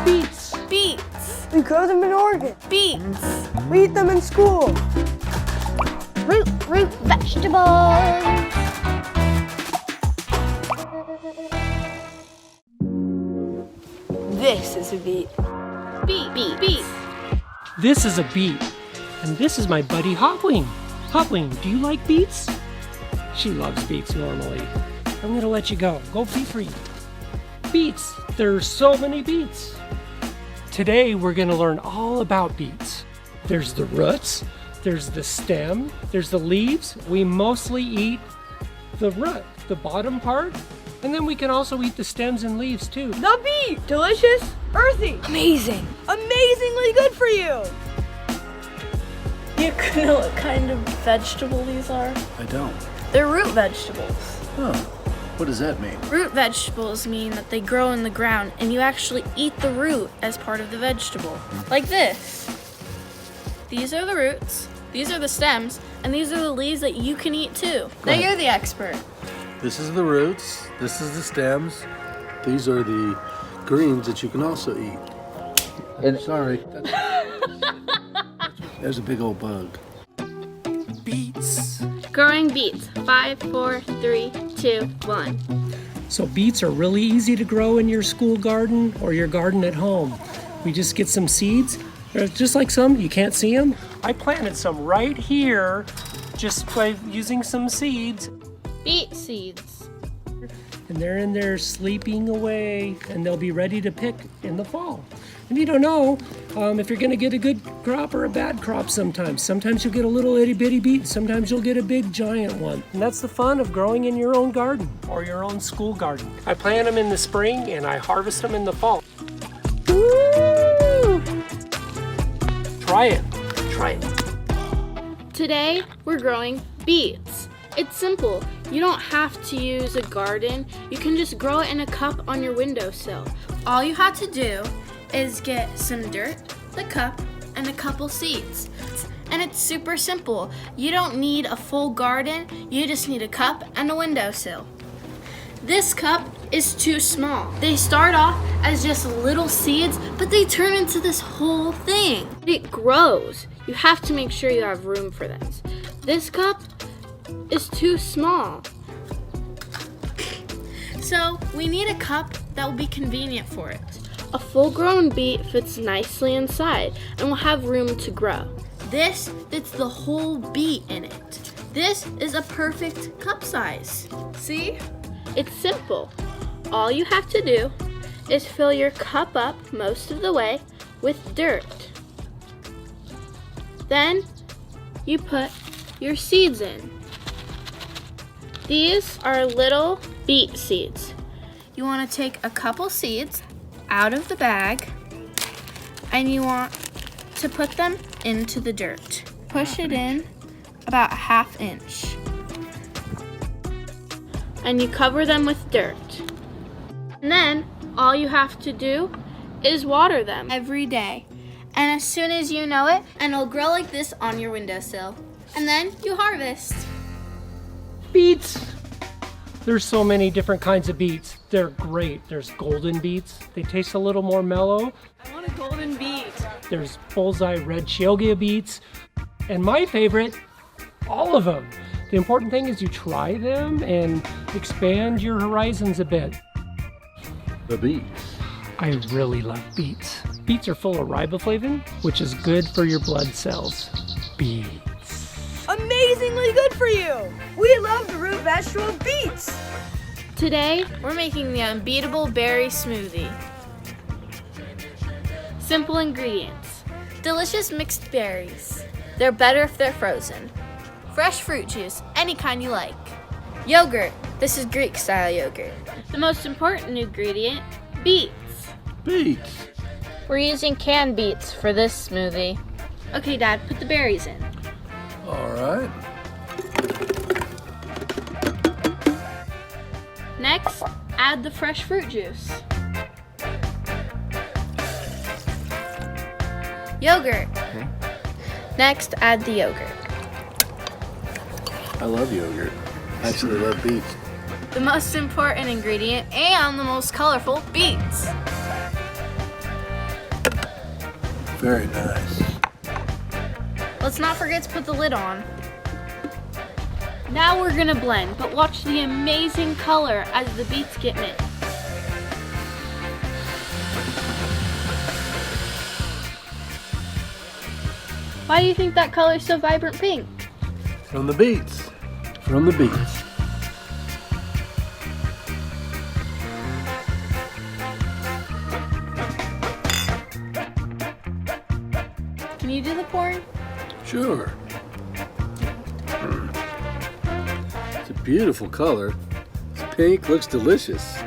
Beets. Beets. We grow them in Oregon. Beets. We eat them in school. Root vegetables. This is a beet. Beet. This is a beet. And this is my buddy Hopwing. Hopwing, do you like beets? She loves beets normally. I'm gonna let you go. Go be free. Beets. There's so many beets. Today we're gonna learn all about beets. There's the roots, there's the stem, there's the leaves. We mostly eat the root, the bottom part, and then we can also eat the stems and leaves too. The beet. Delicious. Earthy. Amazing. Amazingly good for you. You know what kind of vegetable these are? I don't. They're root vegetables. Oh, what does that mean? Root vegetables mean that they grow in the ground and you actually eat the root as part of the vegetable. Like this. These are the roots, these are the stems, and these are the leaves that you can eat too. Now ahead. you're the expert. This is the roots, this is the stems, these are the greens that you can also eat. And sorry. There's a big old bug. Beets. Growing beets. 5, 4, 3, 2, 1. So beets are really easy to grow in your school garden or your garden at home. We just get some seeds. They're just like some, you can't see them. I planted some right here just by using some seeds. Beet seeds. And they're in there sleeping away and they'll be ready to pick in the fall. And you don't know if you're gonna get a good crop or a bad crop sometimes. Sometimes you'll get a little itty bitty beet, sometimes you'll get a big giant one. And that's the fun of growing in your own garden or your own school garden. I plant them in the spring and I harvest them in the fall. Woo! Try it. Today, we're growing beets. It's simple. You don't have to use a garden. You can just grow it in a cup on your windowsill. All you have to do is get some dirt, the cup, and a couple seeds. And it's super simple. You don't need a full garden, you just need a cup and a windowsill. This cup is too small. They start off as just little seeds, but they turn into this whole thing. It grows. You have to make sure you have room for this. This cup is too small. So we need a cup that will be convenient for it. A full-grown beet fits nicely inside and will have room to grow. This fits the whole beet in it. This is a perfect cup size. See? It's simple. All you have to do is fill your cup up most of the way with dirt. Then you put your seeds in. These are little beet seeds. You want to take a couple seeds out of the bag and you want to put them into the dirt. Push it in about a 1/2 inch. And you cover them with dirt. And then all you have to do is water them. Every day. And as soon as you know it, and it'll grow like this on your windowsill. And then you harvest. Beets. There's so many different kinds of beets. They're great. There's golden beets. They taste a little more mellow. I want a golden beet. There's bullseye red Chioggia beets. And my favorite, all of them. The important thing is you try them and expand your horizons a bit. The beets. I really love beets. Beets are full of riboflavin, which is good for your blood cells. Beets. Amazingly good for you. We love the root vegetable beets. Today, we're making the Unbeatable berry smoothie. Simple ingredients. Delicious mixed berries. They're better if they're frozen. Fresh fruit juice, any kind you like. Yogurt. This is Greek style yogurt. The most important ingredient, beets. Beets. We're using canned beets for this smoothie. Okay, Dad, put the berries in. All right. Next, add the fresh fruit juice. Yogurt. Next, add the yogurt. I love yogurt. I actually love beets. The most important ingredient and the most colorful, beets. Very nice. Let's not forget to put the lid on. Now we're gonna blend, but watch the amazing color as the beets get mixed. Why do you think that color is so vibrant pink? From the beets. From the beets. Can you do the pouring? Sure. It's a beautiful color. It's pink, looks delicious.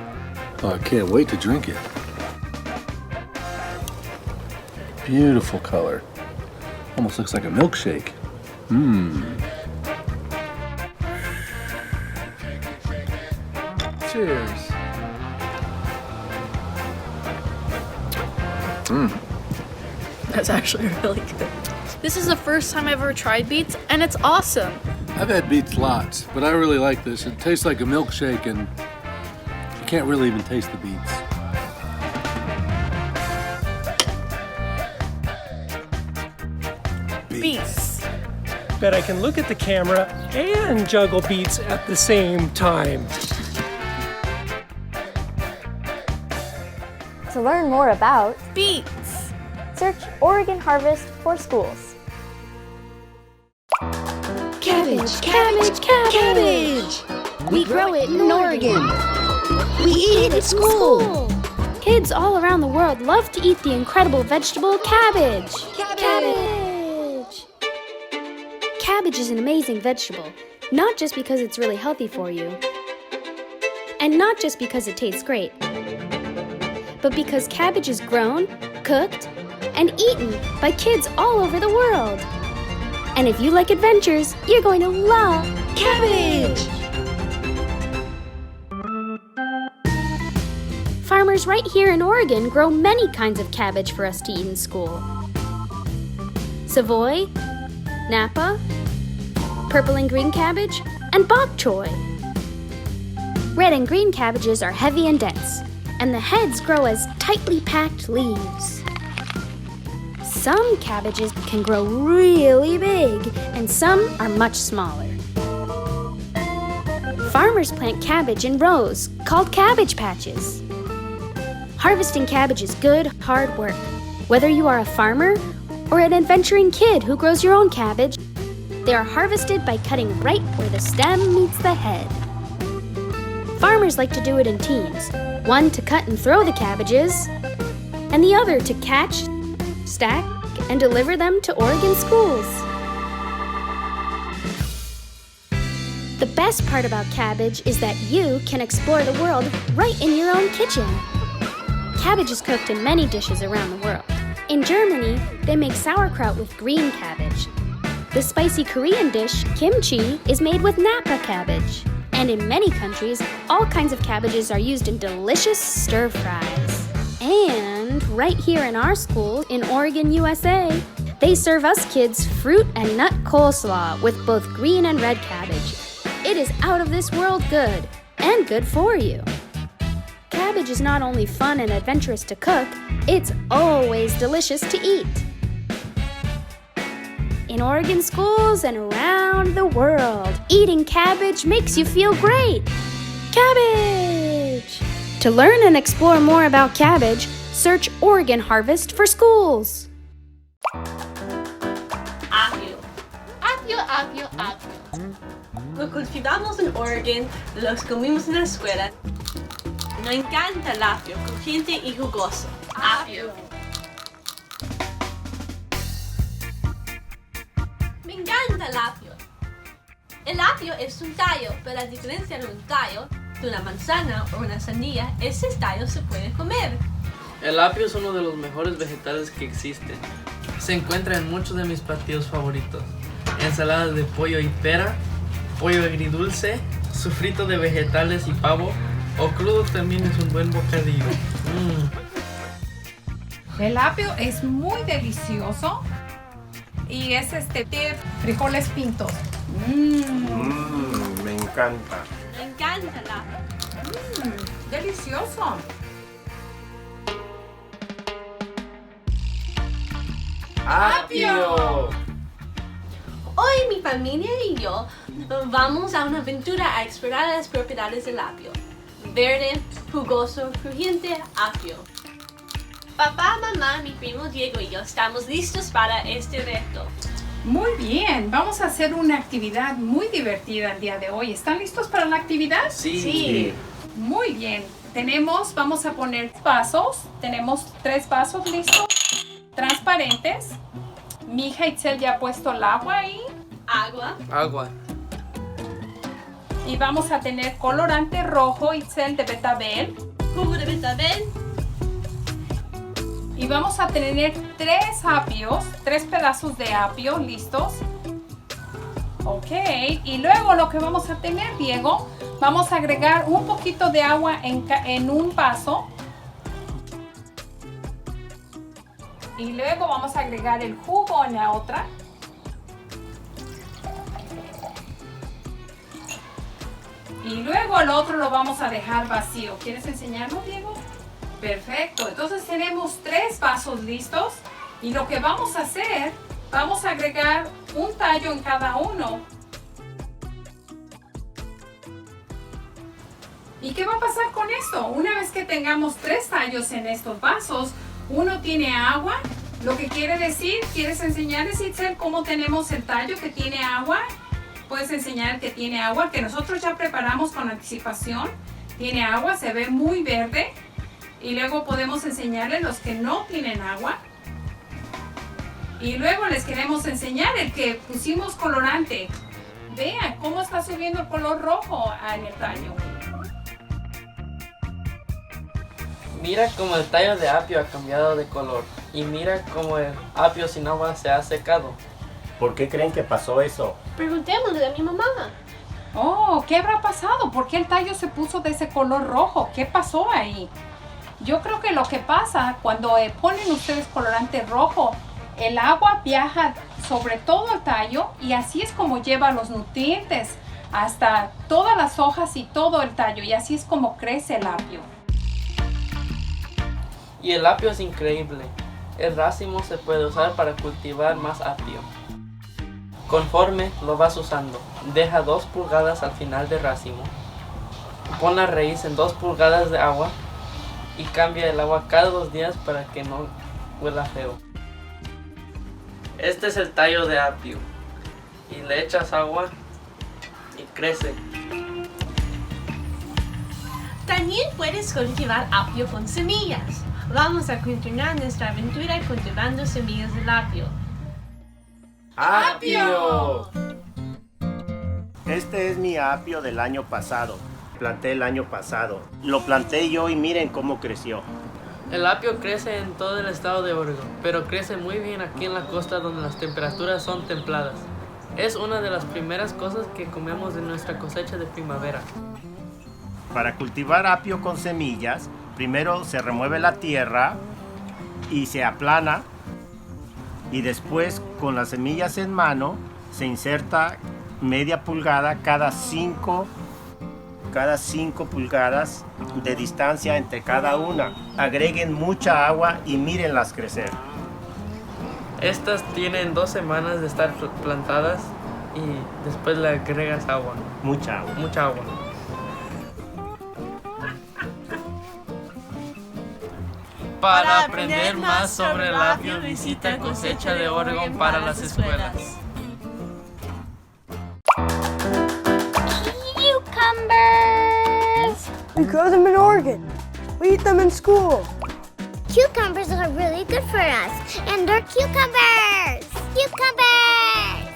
Oh, I can't wait to drink it. Beautiful color. Almost looks like a milkshake. Cheers. That's actually really good. This is the first time I've ever tried beets, and it's awesome. I've had beets lots, but I really like this. It tastes like a milkshake, and you can't really even taste the beets. Beets. Bet I can look at the camera and juggle beets at the same time. To learn more about, Beets. search Oregon Harvest for schools. Cabbage, cabbage, cabbage. We grow it in Oregon. We eat it at school. Kids all around the world love to eat the incredible vegetable cabbage. Cabbage. Cabbage is an amazing vegetable, not just because it's really healthy for you, and not just because it tastes great, but because cabbage is grown, cooked, and eaten by kids all over the world. And if you like adventures, you're going to love Cabbage. Farmers right here in Oregon grow many kinds of cabbage for us to eat in school. Savoy, Napa, purple and green cabbage, and bok choy. Red and green cabbages are heavy and dense, and the heads grow as tightly packed leaves. Some cabbages can grow really big, and some are much smaller. Farmers plant cabbage in rows called cabbage patches. Harvesting cabbage is good, hard work. Whether you are a farmer or an adventuring kid who grows your own cabbage, they are harvested by cutting right where the stem meets the head. Farmers like to do it in teams, one to cut and throw the cabbages, and the other to catch, stack, and deliver them to Oregon schools. The best part about cabbage is that you can explore the world right in your own kitchen. Cabbage is cooked in many dishes around the world. In Germany, they make sauerkraut with green cabbage. The spicy Korean dish, kimchi, is made with Napa cabbage. And in many countries, all kinds of cabbages are used in delicious stir-fries. And right here in our school in Oregon, USA, they serve us kids fruit and nut coleslaw with both green and red cabbage. It is out of this world good, and good for you. Cabbage is not only fun and adventurous to cook, it's always delicious to eat. In Oregon schools and around the world, eating cabbage makes you feel great. Cabbage! To learn and explore more about cabbage, search Oregon Harvest for schools. Apio. Apio, apio, apio. Lo cultivamos en Oregon, los comimos en la escuela. Nos encanta el apio, crujiente y jugoso. Apio. Me encanta el apio. El apio es un tallo, pero a diferencia de un tallo, de una manzana o una sandía, ese tallo se puede comer. El apio es uno de los mejores vegetales que existen. Se encuentra en muchos de mis platillos favoritos. Ensaladas de pollo y pera, pollo agridulce, sofrito de vegetales y pavo, o crudo también es un buen bocadillo. El apio es muy delicioso y es frijoles pintos. Me encanta. Me encanta el apio. Delicioso. ¡Apio! Hoy mi familia y yo vamos a una aventura a explorar las propiedades del apio. Verde, jugoso, crujiente, apio. Papá, mamá, mi primo Diego y yo estamos listos para este reto. Muy bien, vamos a hacer una actividad muy divertida el día de hoy. ¿Están listos para la actividad? Sí. Muy bien. Vamos a poner vasos. Tenemos 3 vasos listos, transparentes. Mi hija Itzel ya ha puesto el agua ahí. Agua. Y vamos a tener colorante rojo, Itzel, de betabel. Jugo de betabel. Y vamos a tener 3 apios, 3 pedazos de apio listos. Ok, y luego lo que vamos a tener, Diego, vamos a agregar un poquito de agua en un vaso. Y luego vamos a agregar el jugo en la otra. Y luego el otro lo vamos a dejar vacío. ¿Quieres enseñarlo, Diego? Perfecto, entonces tenemos 3 vasos listos y lo que vamos a hacer, vamos a agregar un tallo en cada uno. ¿Y qué va a pasar con esto? Una vez que tengamos 3 tallos en estos vasos, uno tiene agua, lo que quiere decir, ¿quieres enseñarles, Itzel, cómo tenemos el tallo que tiene agua? Puedes enseñar el que tiene agua, que nosotros ya preparamos con anticipación. Tiene agua, se ve muy verde. Y luego podemos enseñarles los que no tienen agua. Y luego les queremos enseñar el que pusimos colorante. Vean cómo está subiendo el color rojo en el tallo. Mira cómo el tallo de apio ha cambiado de color. Y mira cómo el apio sin agua se ha secado. ¿Por qué creen que pasó eso? Preguntémosle a mi mamá. Oh, ¿qué habrá pasado? ¿Por qué el tallo se puso de ese color rojo? ¿Qué pasó ahí? Yo creo que lo que pasa cuando ponen ustedes colorante rojo, el agua viaja sobre todo el tallo y así es como lleva los nutrientes hasta todas las hojas y todo el tallo y así es como crece el apio. Y el apio es increíble. El racimo se puede usar para cultivar más apio. Conforme lo vas usando, deja 2 pulgadas al final del racimo. Pon la raíz en 2 pulgadas de agua y cambia el agua cada 2 días para que no huela feo. Este es el tallo de apio. Y le echas agua y crece. También puedes cultivar apio con semillas. Vamos a continuar nuestra aventura cultivando semillas de apio. ¡Apio! Este es mi apio del año pasado. Planté el año pasado. Lo planté yo y miren cómo creció. El apio crece en todo el estado de Oregon, pero crece muy bien aquí en la costa donde las temperaturas son templadas. Es una de las primeras cosas que comemos de nuestra cosecha de primavera. Para cultivar apio con semillas, primero se remueve la tierra y se aplana. Y después, con las semillas en mano, se inserta media pulgada cada 5 pulgadas de distancia entre cada una. Agreguen mucha agua y mírenlas crecer. Estas tienen 2 semanas de estar plantadas y después le agregas agua. Mucha agua. Mucha agua. Para aprender más sobre el apio, visita Cosecha de Oregon para las escuelas. Cucumbers! We grow them in Oregon. We eat them in school. Cucumbers are really good for us. And they're cucumbers! Cucumbers!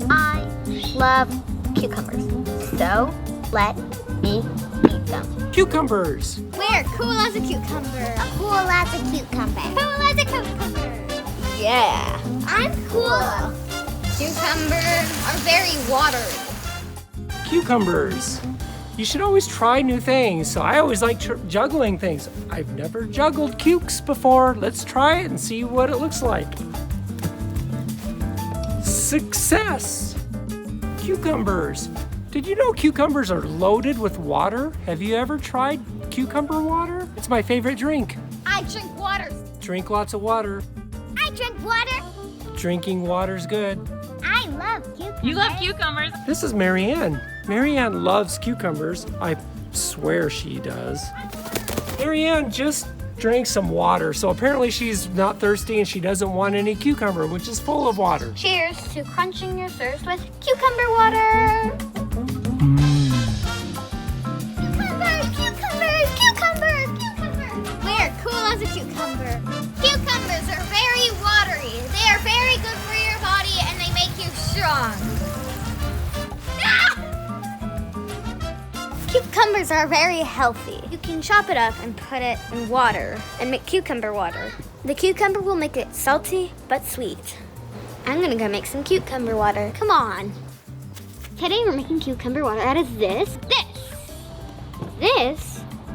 I love cucumbers. So, let me eat them. Cucumbers. We're cool as a cucumber. Cool as a cucumber. Cool as a cucumber. Yeah. I'm cool. Cucumbers are very watery. Cucumbers. You should always try new things, so I always like juggling things. I've never juggled cukes before. Let's try it and see what it looks like. Success! Cucumbers. Did you know cucumbers are loaded with water? Have you ever tried cucumber water? It's my favorite drink. I drink water Drink lots of water. I drink water. Drinking water's good. I love cucumbers. You love cucumbers. This is Marianne. Marianne loves cucumbers. I swear she does. Marianne just drank some water, so apparently she's not thirsty and she doesn't want any cucumber, which is full of water. Cheers to quenching your thirst with cucumber water. We're cool as a cucumber. Cucumbers are very watery. They are very good for your body and they make you strong. Cucumbers are very healthy. You can chop it up and put it in water and make cucumber water. The cucumber will make it salty but sweet. I'm gonna go make some cucumber water. Come on. Today we're making cucumber water out of this,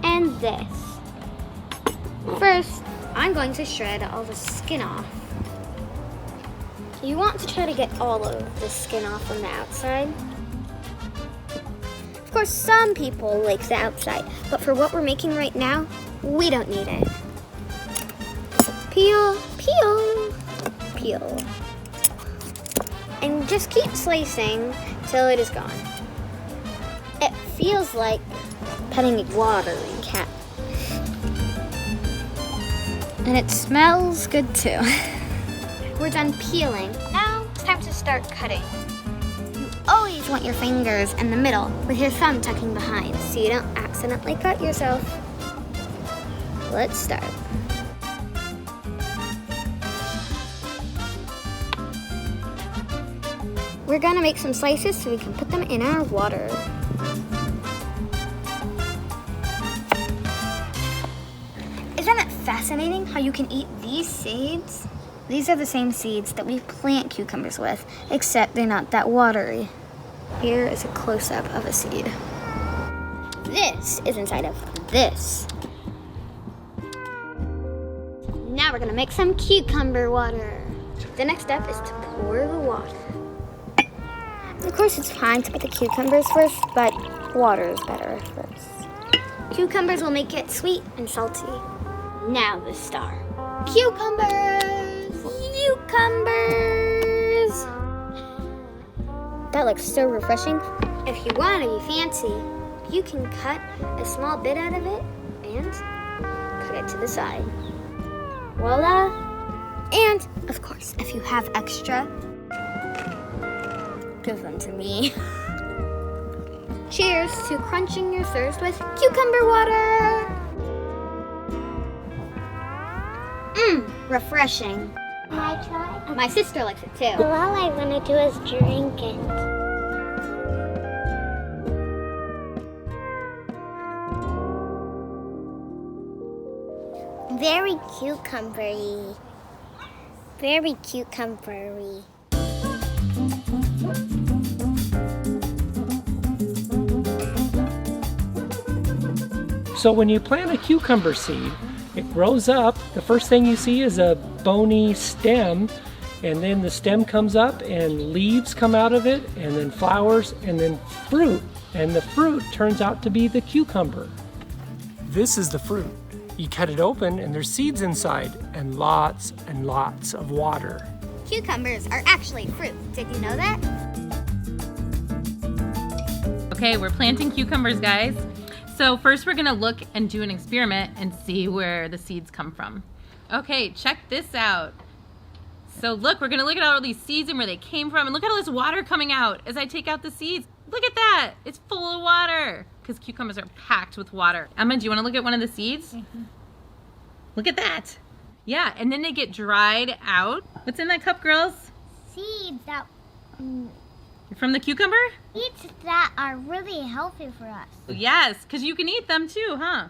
and this. First, I'm going to shred all the skin off. You want to try to get all of the skin off on the outside. Of course, some people like the outside, but for what we're making right now, we don't need it. Peel, peel, peel. And just keep slicing till it is gone. It feels like petting a watering cat. And it smells good too. We're done peeling. Now it's time to start cutting. You always want your fingers in the middle with your thumb tucking behind so you don't accidentally cut yourself. Let's start. We're gonna make some slices so we can put them in our water. Isn't it fascinating how you can eat these seeds? These are the same seeds that we plant cucumbers with, except they're not that watery. Here is a close-up of a seed. This is inside of this. Now we're gonna make some cucumber water. The next step is to pour the water. Of course, it's fine to put the cucumbers first, but water is better first. Cucumbers will make it sweet and salty. Now the star. Cucumbers! Cucumbers! That looks so refreshing. If you want to be fancy, you can cut a small bit out of it and put it to the side. Voila! And, of course, if you have extra, give them to me. Cheers to quenching your thirst with cucumber water! Refreshing. Can I try? My sister likes it too. All I want to do is drink it. Very cucumbery. Very cucumbery. So when you plant a cucumber seed, it grows up. The first thing you see is a bony stem, and then the stem comes up and leaves come out of it, and then flowers, and then fruit. And the fruit turns out to be the cucumber. This is the fruit. You cut it open and there's seeds inside and lots of water. Cucumbers are actually fruit. Did you know that? Okay, we're planting cucumbers, guys. So first we're gonna look and do an experiment and see where the seeds come from. Okay, check this out. So look, we're gonna look at all these seeds and where they came from, and look at all this water coming out as I take out the seeds. Look at that, it's full of water, because cucumbers are packed with water. Emma, do you wanna look at one of the seeds? Mm-hmm. Look at that. Yeah, and then they get dried out. What's in that cup, girls? Seeds that... From the cucumber? Seeds that are really healthy for us. Yes, because you can eat them too, huh?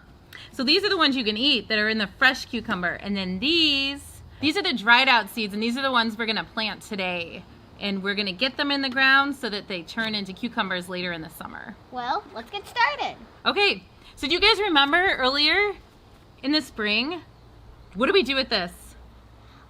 So these are the ones you can eat that are in the fresh cucumber. And then these are the dried out seeds, and these are the ones we're gonna plant today. And we're gonna get them in the ground so that they turn into cucumbers later in the summer. Well, let's get started. Okay, so do you guys remember earlier in the spring, what did we do with this?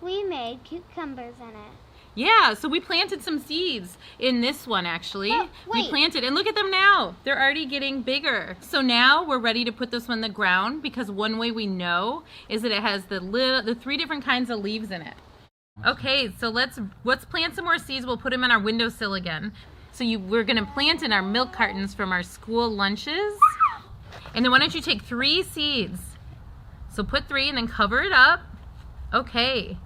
We made cucumbers in it. Yeah, so we planted some seeds in this one actually. Oh, we wait. planted, and look at them now. They're already getting bigger. So now we're ready to put this one in the ground because one way we know is that it has the 3 different kinds of leaves in it. Okay, so let's plant some more seeds. We'll put them on our windowsill again. So we're gonna plant in our milk cartons from our school lunches. And then why don't you take 3 seeds? So put 3 and then cover it up. Okay.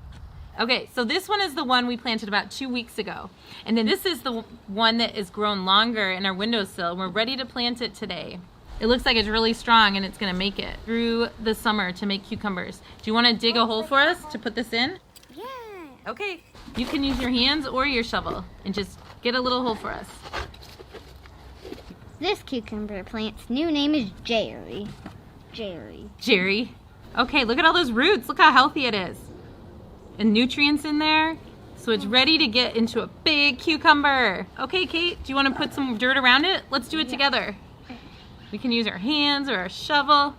Okay, so this one is the one we planted about 2 weeks ago. And then this is the one that is grown longer in our windowsill. And we're ready to plant it today. It looks like it's really strong and it's gonna make it through the summer to make cucumbers. Do you wanna dig a hole for us to put this in? Yeah. Okay. You can use your hands or your shovel and just get a little hole for us. This cucumber plant's new name is Jerry. Jerry. Okay, look at all those roots. Look how healthy it is. And nutrients in there. So it's ready to get into a big cucumber. Okay, Kate, do you want to put some dirt around it? Let's do it together. We can use our hands or our shovel.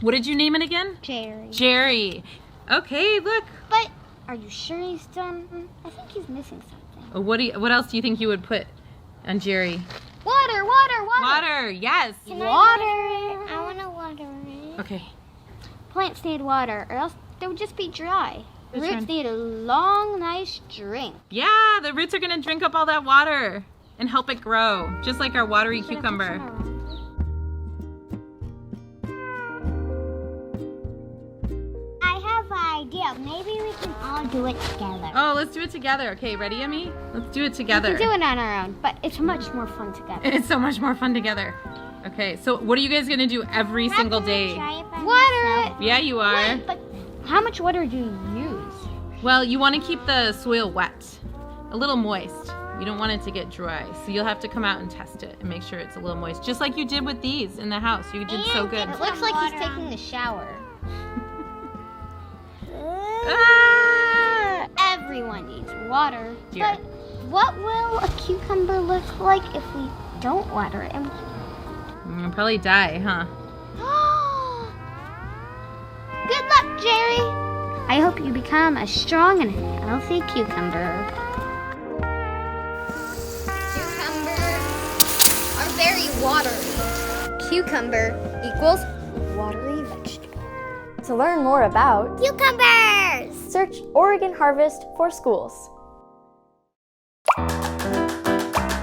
What did you name it again? Jerry. Jerry. Okay, look. But are you sure he's done? I think he's missing something. Oh, what else do you think you would put on Jerry? Water. Water, yes. Water. I want to water it. Okay. Plants need water, or else they would just be dry. That's Roots right. need a long, nice drink. Yeah, the roots are gonna drink up all that water and help it grow, just like our watery cucumber. I have an idea. Maybe we can all do it together. Oh, let's do it together. Okay, ready, Emmy? Let's do it together. We can do it on our own, but it's much more fun together. It's so much more fun together. Okay, so what are you guys gonna do every single day? Water it. Yeah, you are. Wait, but how much water do you use? Well, you want to keep the soil wet, a little moist. You don't want it to get dry, so you'll have to come out and test it and make sure it's a little moist, just like you did with these in the house. You did so good. It looks like he's taking a shower. Ah! Everyone needs water. Dear. But what will a cucumber look like if we don't water it? You'll probably die, huh? Good luck, Jerry. I hope you become a strong and healthy cucumber. Cucumbers are very watery. Cucumber equals watery vegetable. To learn more about Cucumbers! search Oregon Harvest for Schools.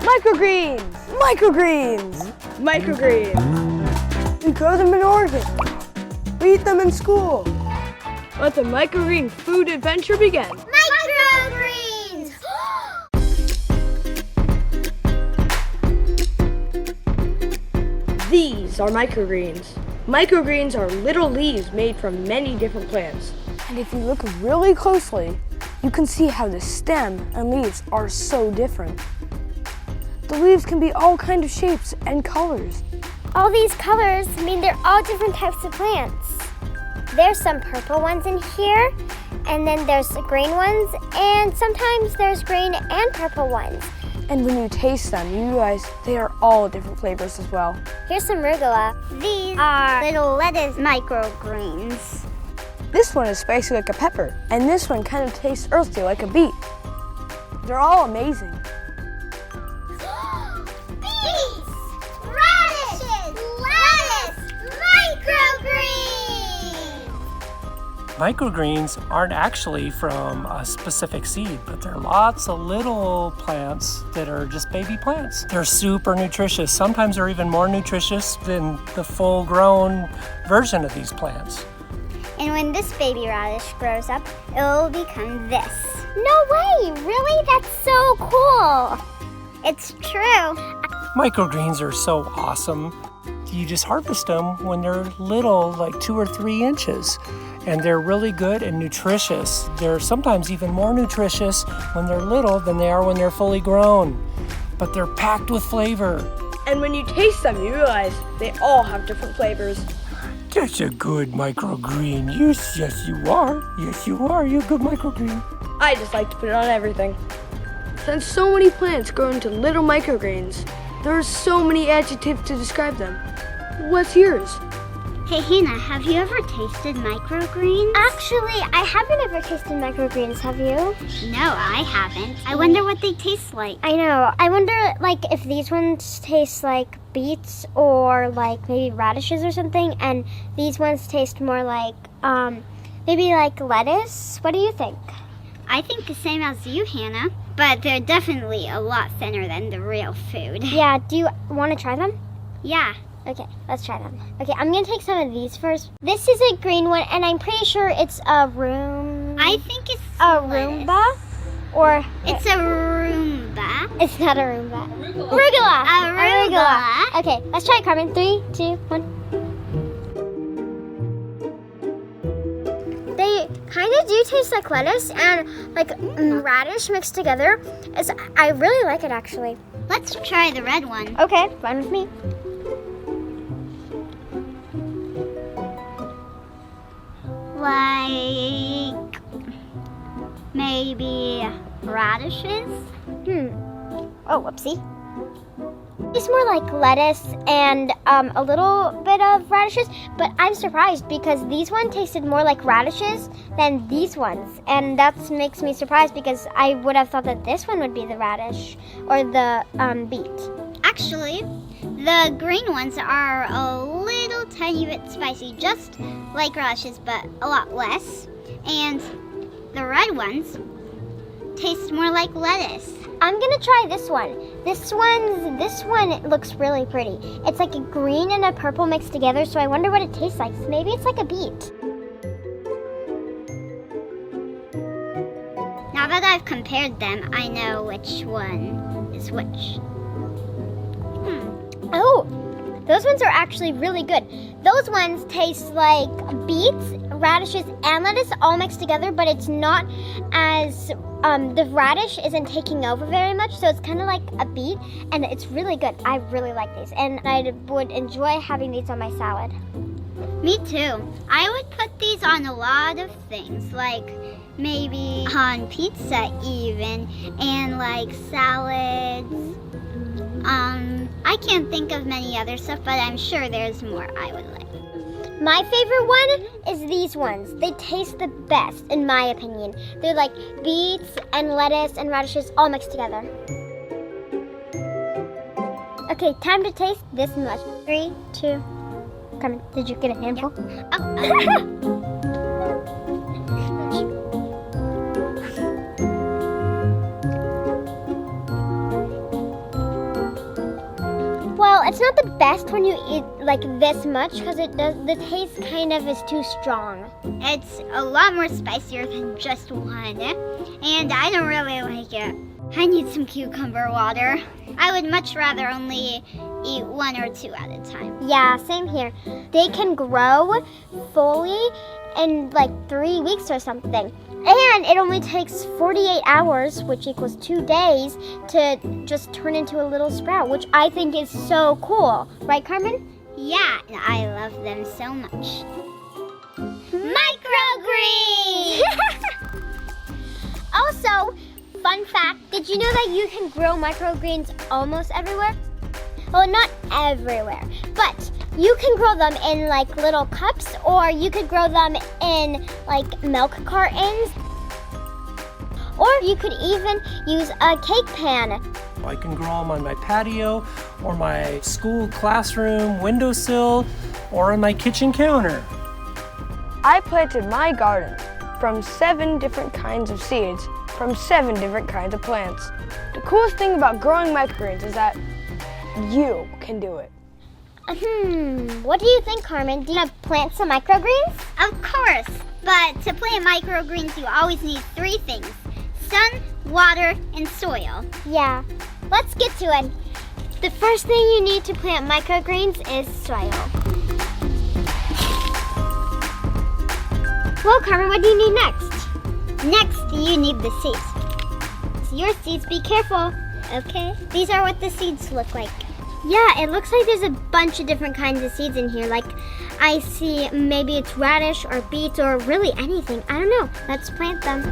Microgreens. We grow them in Oregon. We eat them in school. Let the microgreen food adventure begin. Microgreens! These are microgreens. Microgreens are little leaves made from many different plants. And if you look really closely, you can see how the stem and leaves are so different. The leaves can be all kinds of shapes and colors. All these colors mean they're all different types of plants. There's some purple ones in here, and then there's the green ones, and sometimes there's green and purple ones. And when you taste them, you realize they are all different flavors as well. Here's some arugula. These are little lettuce microgreens. This one is spicy like a pepper, and this one kind of tastes earthy like a beet. They're all amazing. Beets! Radishes! Lettuce! Microgreens! Microgreens aren't actually from a specific seed, but they're lots of little plants that are just baby plants. They're super nutritious. Sometimes they're even more nutritious than the full-grown version of these plants. And when this baby radish grows up, it will become this. No way! Really? That's so cool! It's true. Microgreens are so awesome. You just harvest them when they're little, like 2 or 3 inches. And they're really good and nutritious. They're sometimes even more nutritious when they're little than they are when they're fully grown. But they're packed with flavor. And when you taste them, you realize they all have different flavors. That's a good microgreen. Yes, you are. Yes, you are. You're a good microgreen. I just like to put it on everything. Since so many plants grow into little microgreens, there are so many adjectives to describe them. What's yours? Hey Hannah, have you ever tasted microgreens? Actually, I haven't ever tasted microgreens, have you? No, I haven't. I wonder what they taste like. I know. I wonder like if these ones taste like beets or like maybe radishes or something, and these ones taste more like maybe like lettuce. What do you think? I think the same as you, Hannah, but they're definitely a lot thinner than the real food. Yeah, do you want to try them? Yeah. Okay, let's try them. Okay, I'm gonna take some of these first. This is a green one, and I'm pretty sure it's a I think it's a Roomba, or it's a Roomba. It's not a Roomba. Arugula. Arugula. Okay, let's try it, Carmen. 3, 2, 1. They kind of do taste like lettuce and like radish mixed together. I really like it actually. Let's try the red one. Okay, fine with me. Like maybe radishes? Oh, whoopsie. It's more like lettuce and a little bit of radishes, but I'm surprised because these ones tasted more like radishes than these ones, and that makes me surprised because I would have thought that this one would be the radish or the beet. Actually, the green ones are a little tiny bit spicy, just like radishes, but a lot less. And the red ones taste more like lettuce. I'm gonna try this one. This one looks really pretty. It's like a green and a purple mixed together, so I wonder what it tastes like. Maybe it's like a beet. Now that I've compared them, I know which one is which. Oh, those ones are actually really good. Those ones taste like beets, radishes, and lettuce all mixed together, but it's not as, the radish isn't taking over very much, so it's kind of like a beet, and it's really good. I really like these, and I would enjoy having these on my salad. Me too. I would put these on a lot of things, like maybe on pizza even, and like salads. I can't think of many other stuff, but I'm sure there's more I would like. My favorite one is these ones. They taste the best, in my opinion. They're like beets and lettuce and radishes all mixed together. Okay, time to taste this much. 3, 2, come on. Did you get a handful? Yeah. Oh. Well, it's not the best when you eat like this much because the taste kind of is too strong. It's a lot more spicier than just one, and I don't really like it. I need some cucumber water. I would much rather only eat 1 or 2 at a time. Yeah, same here. They can grow fully in like 3 weeks or something. And it only takes 48 hours, which equals 2 days, to just turn into a little sprout, which I think is so cool. Right, Carmen? Yeah, I love them so much. Microgreens! Also, fun fact, did you know that you can grow microgreens almost everywhere? Well, not everywhere, but you can grow them in like little cups, or you could grow them in like milk cartons, or you could even use a cake pan. I can grow them on my patio, or my school classroom windowsill, or on my kitchen counter. I planted my garden from 7 different kinds of seeds from 7 different kinds of plants. The coolest thing about growing microgreens is that you can do it. What do you think, Carmen? Do you want to plant some microgreens? Of course, but to plant microgreens you always need 3 things: sun, water, and soil. Yeah, let's get to it. The first thing you need to plant microgreens is soil. Well, Carmen, what do you need next? Next, you need the seeds. Your seeds, be careful. Okay, these are what the seeds look like. Yeah, it looks like there's a bunch of different kinds of seeds in here. Like, I see maybe it's radish or beets or really anything. I don't know. Let's plant them.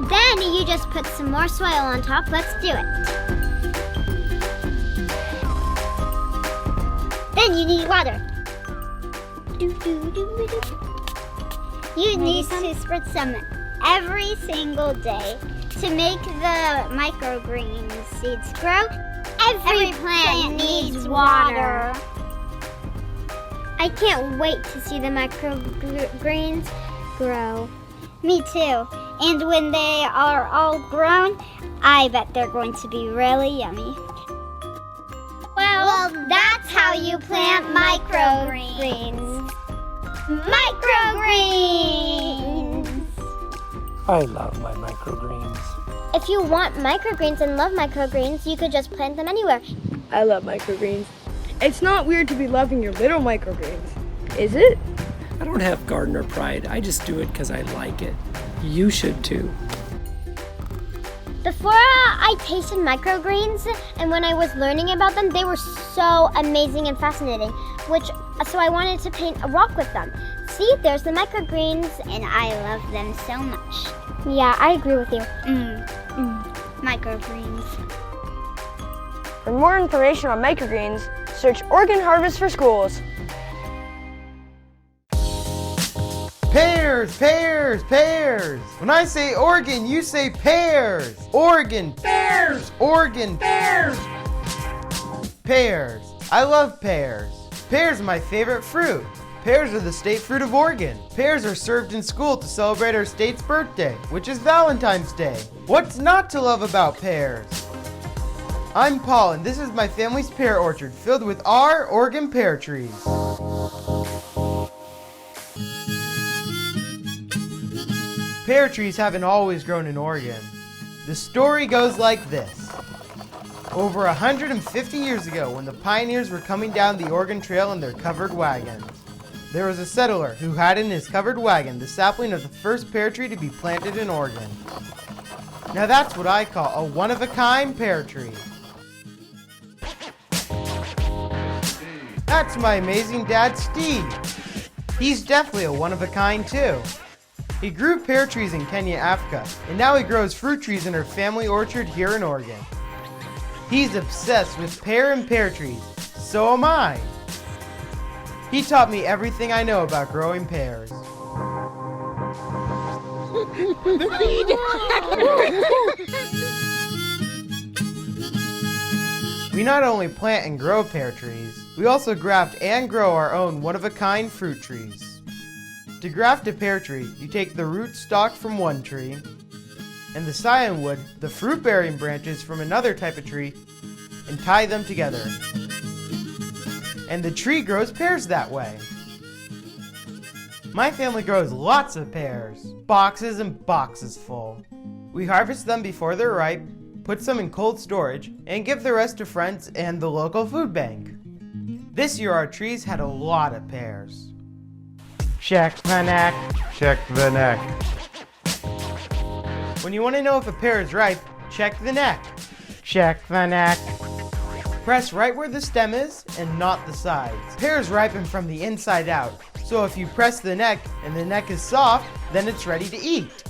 Then you you just put some more soil on top. Let's do it. Then you need water. You need to spread some every single day to make the microgreen seeds grow. Every plant needs water. I can't wait to see the microgreens grow. Me too. And when they are all grown, I bet they're going to be really yummy. Well, that's how you plant microgreens. Microgreens! I love my microgreens. If you want microgreens and love microgreens, you could just plant them anywhere. I love microgreens. It's not weird to be loving your little microgreens, is it? I don't have gardener pride. I just do it because I like it. You should too. Before I tasted microgreens and when I was learning about them, they were so amazing and fascinating, so I wanted to paint a rock with them. See, there's the microgreens, and I love them so much. Yeah, I agree with you. Microgreens. For more information on microgreens, search Oregon Harvest for Schools. Pears, pears, pears. When I say Oregon, you say pears. Oregon, pears. Oregon, pears. Pears. I love pears. Pears are my favorite fruit. Pears are the state fruit of Oregon. Pears are served in school to celebrate our state's birthday, which is Valentine's Day. What's not to love about pears? I'm Paul, and this is my family's pear orchard filled with our Oregon pear trees. Pear trees haven't always grown in Oregon. The story goes like this. Over 150 years ago, when the pioneers were coming down the Oregon Trail in their covered wagons, there was a settler who had in his covered wagon the sapling of the first pear tree to be planted in Oregon. Now that's what I call a one-of-a-kind pear tree. That's my amazing dad, Steve. He's definitely a one-of-a-kind too. He grew pear trees in Kenya, Africa, and now he grows fruit trees in our family orchard here in Oregon. He's obsessed with pear and pear trees. So am I. He taught me everything I know about growing pears. We not only plant and grow pear trees, we also graft and grow our own one-of-a-kind fruit trees. To graft a pear tree, you take the root stock from one tree, and the scion wood, the fruit-bearing branches from another type of tree, and tie them together. And the tree grows pears that way. My family grows lots of pears, boxes and boxes full. We harvest them before they're ripe, put some in cold storage, and give the rest to friends and the local food bank. This year our trees had a lot of pears. Check the neck. Check the neck. When you want to know if a pear is ripe, check the neck. Check the neck. Press right where the stem is and not the sides. Pears ripen from the inside out, so if you press the neck and the neck is soft, then it's ready to eat.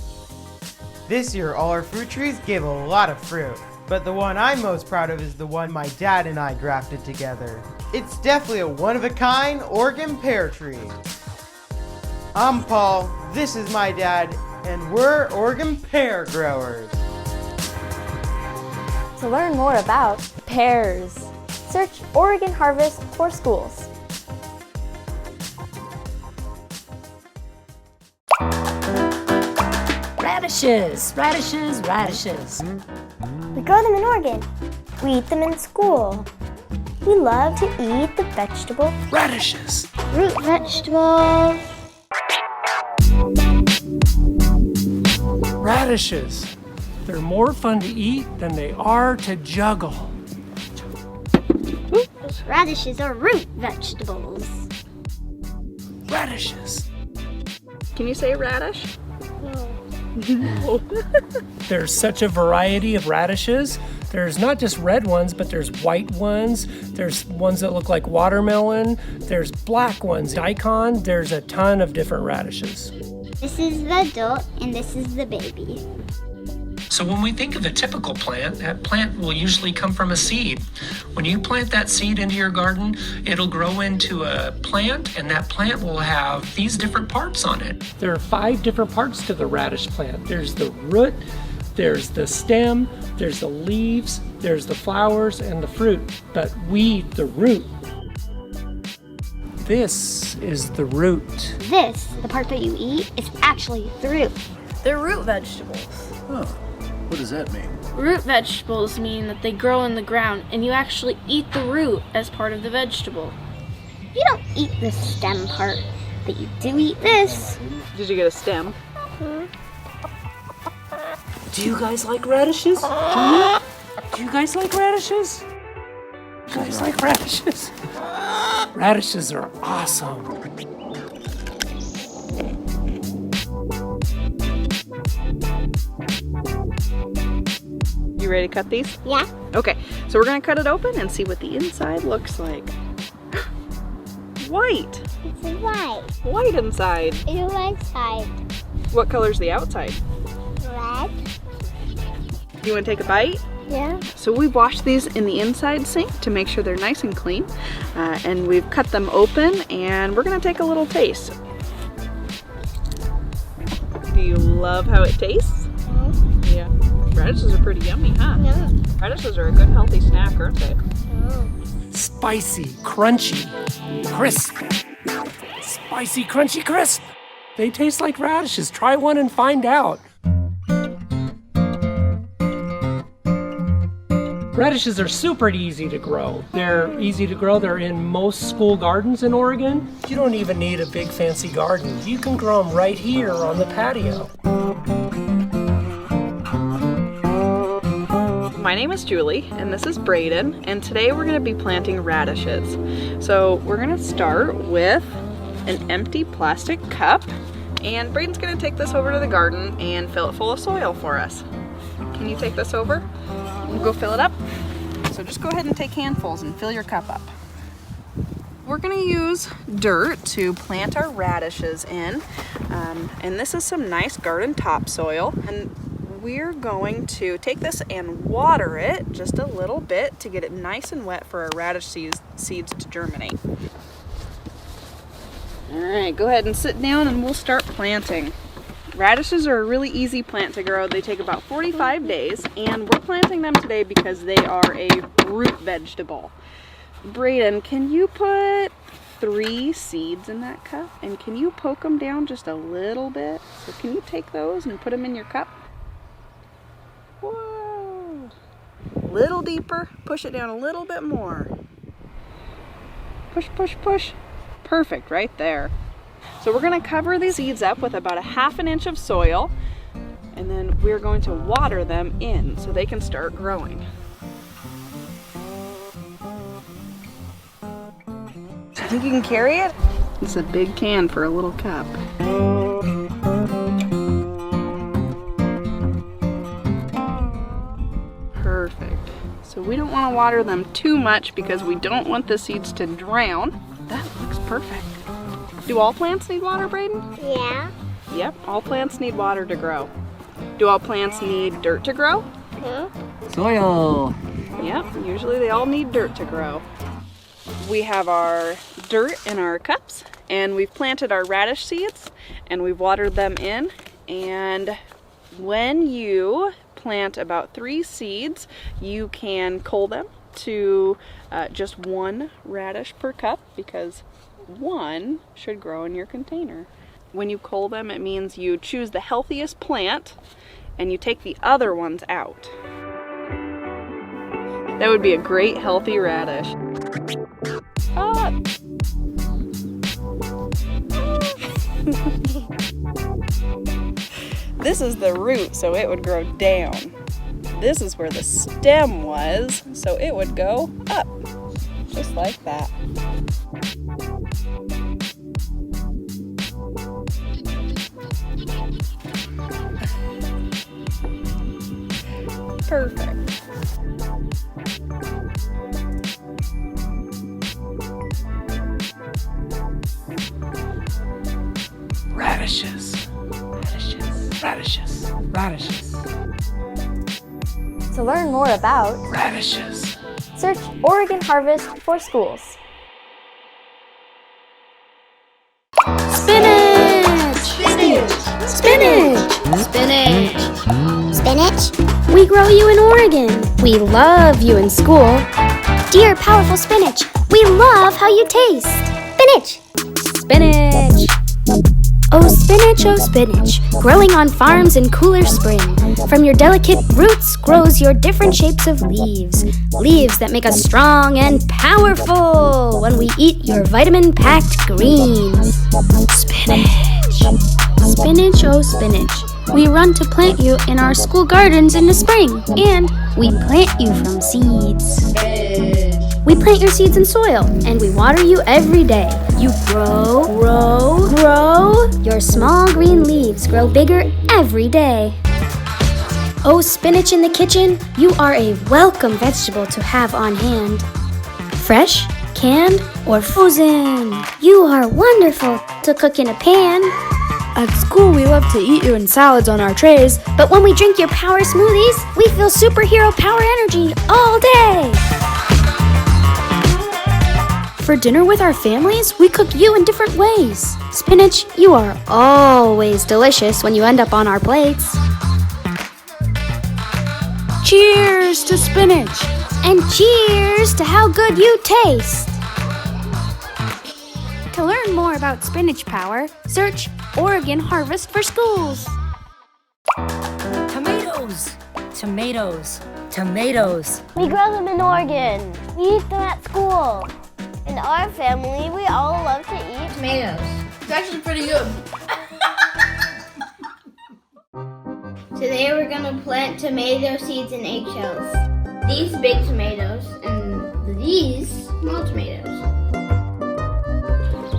This year all our fruit trees gave a lot of fruit, but the one I'm most proud of is the one my dad and I grafted together. It's definitely a one-of-a-kind Oregon pear tree. I'm Paul, this is my dad, and we're Oregon pear growers. To learn more about pears, search Oregon Harvest for Schools. Radishes, radishes, radishes. We grow them in Oregon. We eat them in school. We love to eat the vegetable Radishes. root vegetables. Radishes. They're more fun to eat than they are to juggle. Radishes are root vegetables. Radishes. Can you say radish? There's such a variety of radishes. There's not just red ones, but there's white ones. There's ones that look like watermelon. There's black ones, daikon. There's a ton of different radishes. This is the adult and this is the baby. So when we think of a typical plant, that plant will usually come from a seed. When you plant that seed into your garden, it'll grow into a plant, and that plant will have these different parts on it. There are 5 different parts to the radish plant. There's the root, there's the stem, there's the leaves, there's the flowers, and the fruit. But we, the root. This is the root. This, the part that you eat, is actually the root. They're root vegetables. Oh, what does that mean? Root vegetables mean that they grow in the ground and you actually eat the root as part of the vegetable. You don't eat the stem part, but you do eat this. Did you get a stem? Do you guys like radishes? Do you guys like radishes? You guys like radishes? Radishes are awesome. You ready to cut these? Yeah. Okay, so we're gonna cut it open and see what the inside looks like. White. It's white. White inside. It's white side. What color's the outside? Red. You wanna take a bite? Yeah. So we've washed these in the inside sink to make sure they're nice and clean. And we've cut them open and we're gonna take a little taste. Do you love how it tastes? Yeah. Radishes are pretty yummy, huh? Yeah. Radishes are a good healthy snack, aren't they? Spicy, crunchy, crisp. Spicy, crunchy, crisp. They taste like radishes. Try one and find out. Radishes are super easy to grow. They're easy to grow. They're in most school gardens in Oregon. You don't even need a big fancy garden. You can grow them right here on the patio. My name is Julie, and this is Braden, and today we're going to be planting radishes. So we're going to start with an empty plastic cup, and Braden's going to take this over to the garden and fill it full of soil for us. Can you take this over? We'll go fill it up. So just go ahead and take handfuls and fill your cup up. We're going to use dirt to plant our radishes in, and this is some nice garden topsoil. And we're going to take this and water it just a little bit to get it nice and wet for our radish seeds to germinate. All right, go ahead and sit down and we'll start planting. Radishes are a really easy plant to grow. They take about 45 days, and we're planting them today because they are a root vegetable. Braden, can you put 3 seeds in that cup? And can you poke them down just a little bit? So can you take those and put them in your cup? Whoa! Little deeper. Push it down a little bit more. Push, push, push. Perfect, right there. So we're going to cover these seeds up with about a ½ inch of soil, and then we're going to water them in so they can start growing. Do you think you can carry it? It's a big can for a little cup. Perfect. So we don't want to water them too much because we don't want the seeds to drown. That looks perfect. Do all plants need water, Braden? Yeah. Yep, all plants need water to grow. Do all plants need dirt to grow? Soil. Yep, usually they all need dirt to grow. We have our dirt in our cups, and we've planted our radish seeds, and we've watered them in. And when you plant about 3 seeds, you can cull them to just 1 radish per cup, because 1 should grow in your container. When you cull them, it means you choose the healthiest plant and you take the other ones out. That would be a great healthy radish. This is the root, so it would grow down. This is where the stem was, so it would go up, just like that. Perfect. Radishes. Radishes. Radishes. Radishes. To learn more about radishes, search Oregon Harvest for schools. Spinach! Spinach! Spinach! Spinach? We grow you in Oregon. We love you in school. Dear powerful spinach, we love how you taste. Spinach! Spinach! Oh spinach, growing on farms in cooler spring. From your delicate roots grows your different shapes of leaves. Leaves that make us strong and powerful when we eat your vitamin-packed greens. Spinach! Spinach, oh spinach. We run to plant you in our school gardens in the spring. And we plant you from seeds. We plant your seeds in soil, and we water you every day. You grow, grow, grow. Your small green leaves grow bigger every day. Oh, spinach in the kitchen, you are a welcome vegetable to have on hand. Fresh, canned, or frozen. You are wonderful to cook in a pan. At school, we love to eat you in salads on our trays. But when we drink your power smoothies, we feel superhero power energy all day. For dinner with our families, we cook you in different ways. Spinach, you are always delicious when you end up on our plates. Cheers to spinach! And cheers to how good you taste! To learn more about spinach power, search Oregon Harvest for schools. Tomatoes! Tomatoes! Tomatoes! We grow them in Oregon. We eat them at school. In our family, we all love to eat tomatoes. It's actually pretty good. Today we're gonna plant tomato seeds in eggshells. These big tomatoes and these small tomatoes.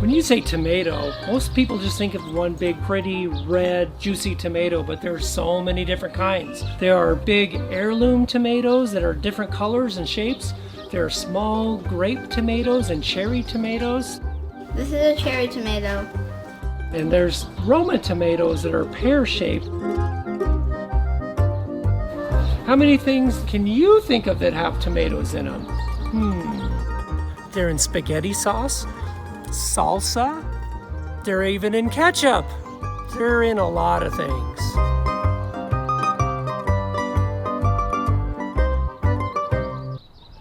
When you say tomato, most people just think of one big, pretty, red, juicy tomato, but there are so many different kinds. There are big heirloom tomatoes that are different colors and shapes. There are small grape tomatoes and cherry tomatoes. This is a cherry tomato. And there's Roma tomatoes that are pear-shaped. How many things can you think of that have tomatoes in them? They're in spaghetti sauce, salsa, they're even in ketchup. They're in a lot of things.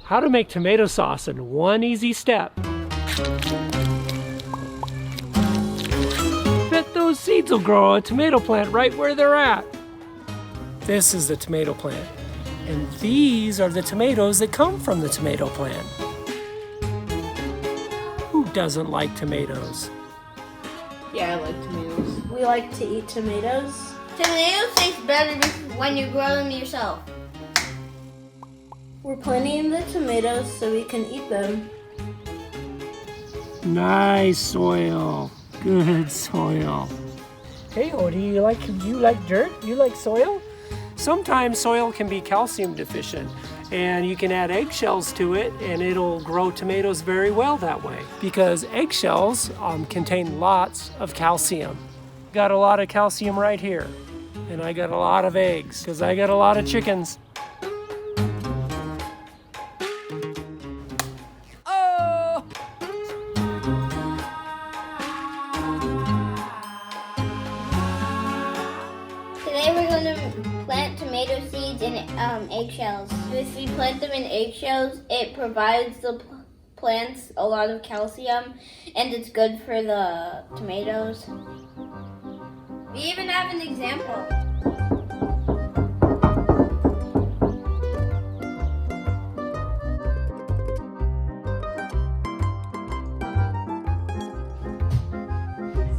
How to make tomato sauce in one easy step. Bet those seeds will grow a tomato plant right where they're at. This is the tomato plant, and these are the tomatoes that come from the tomato plant. Who doesn't like tomatoes? Yeah, I like tomatoes. We like to eat tomatoes. Tomatoes taste better when you grow them yourself. We're planting the tomatoes so we can eat them. Nice soil. Good soil. Hey, Odie, you like dirt? You like soil? Sometimes soil can be calcium deficient, and you can add eggshells to it and it'll grow tomatoes very well that way, because eggshells contain lots of calcium. Got a lot of calcium right here, and I got a lot of eggs because I got a lot of chickens. Today we're going to plant tomato seeds in eggshells. If we plant them in eggshells, it provides the plants a lot of calcium, and it's good for the tomatoes. We even have an example.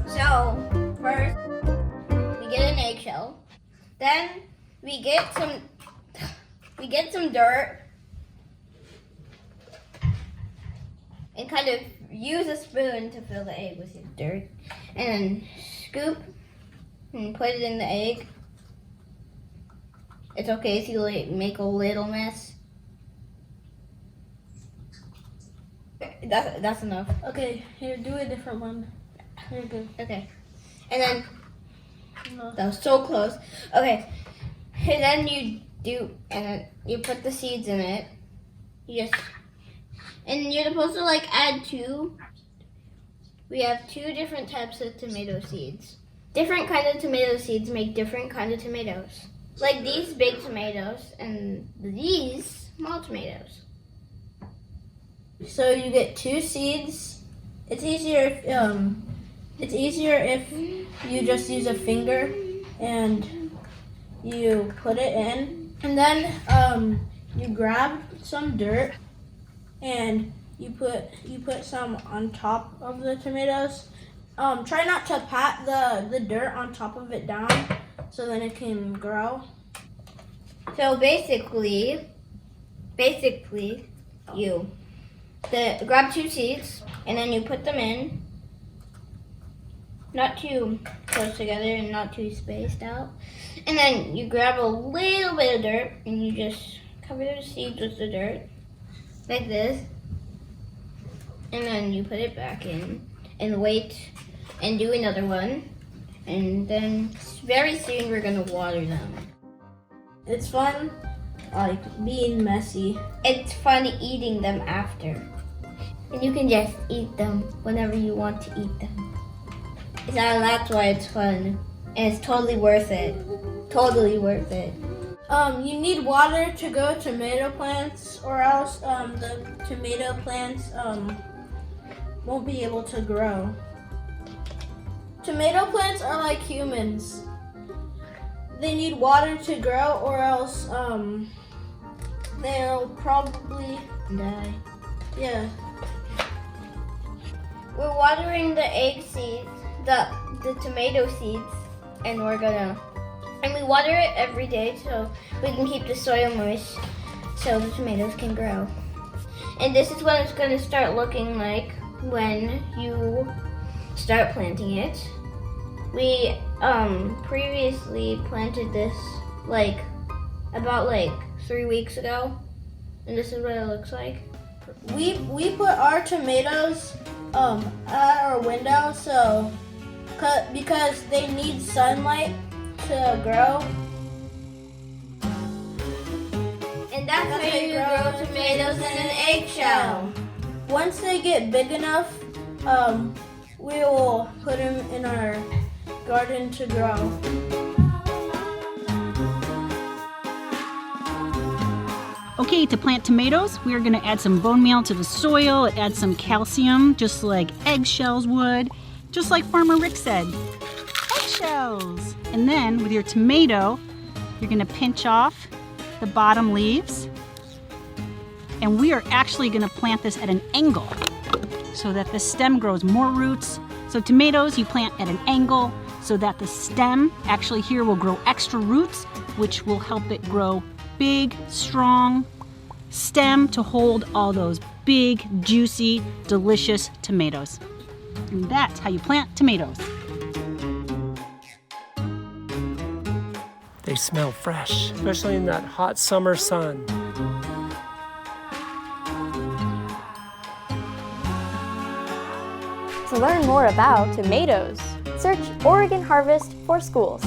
So, first, we get an eggshell. Then we get some dirt and kind of use a spoon to fill the egg with dirt, and then scoop and put it in the egg. It's okay if you make a little mess. That's enough. Okay, here, do a different one. Here, good. Okay. And then, that was so close. Okay. And then you and you put the seeds in it. And you're supposed to like add 2. We have 2 different types of tomato seeds. Different kinds of tomato seeds make different kinds of tomatoes. Like these big tomatoes and these small tomatoes. So you get 2 seeds. It's easier if you just use a finger and you put it in. And then you grab some dirt and you put some on top of the tomatoes. Try not to pat the dirt on top of it down so then it can grow. So basically you grab 2 seeds and then you put them in, not too close together and not too spaced out. And then you grab a little bit of dirt and you just cover the seeds with the dirt like this. And then you put it back in and wait and do another one. And then very soon we're gonna water them. It's fun, like being messy. It's fun eating them after. And you can just eat them whenever you want to eat them. So that's why it's fun. And it's totally worth it. Totally worth it. You need water to grow tomato plants or else the tomato plants won't be able to grow. Tomato plants are like humans. They need water to grow or else they'll probably die. Yeah. We're watering the egg seeds, the tomato seeds, and we water it every day so we can keep the soil moist so the tomatoes can grow. And this is what it's going to start looking like when you start planting it. We previously planted this about 3 weeks ago, and this is what it looks like. We put our tomatoes at our window because they need sunlight to grow. And that's how you grow tomatoes in an eggshell. Once they get big enough, we will put them in our garden to grow. Okay, to plant tomatoes, we are going to add some bone meal to the soil. It adds some calcium, just like eggshells would, just like Farmer Rick said. Eggshells! And then with your tomato, you're going to pinch off the bottom leaves. And we are actually going to plant this at an angle so that the stem grows more roots. So tomatoes you plant at an angle so that the stem actually here will grow extra roots, which will help it grow big, strong stem to hold all those big, juicy, delicious tomatoes. And that's how you plant tomatoes. They smell fresh, especially in that hot summer sun. To learn more about tomatoes, search Oregon Harvest for Schools.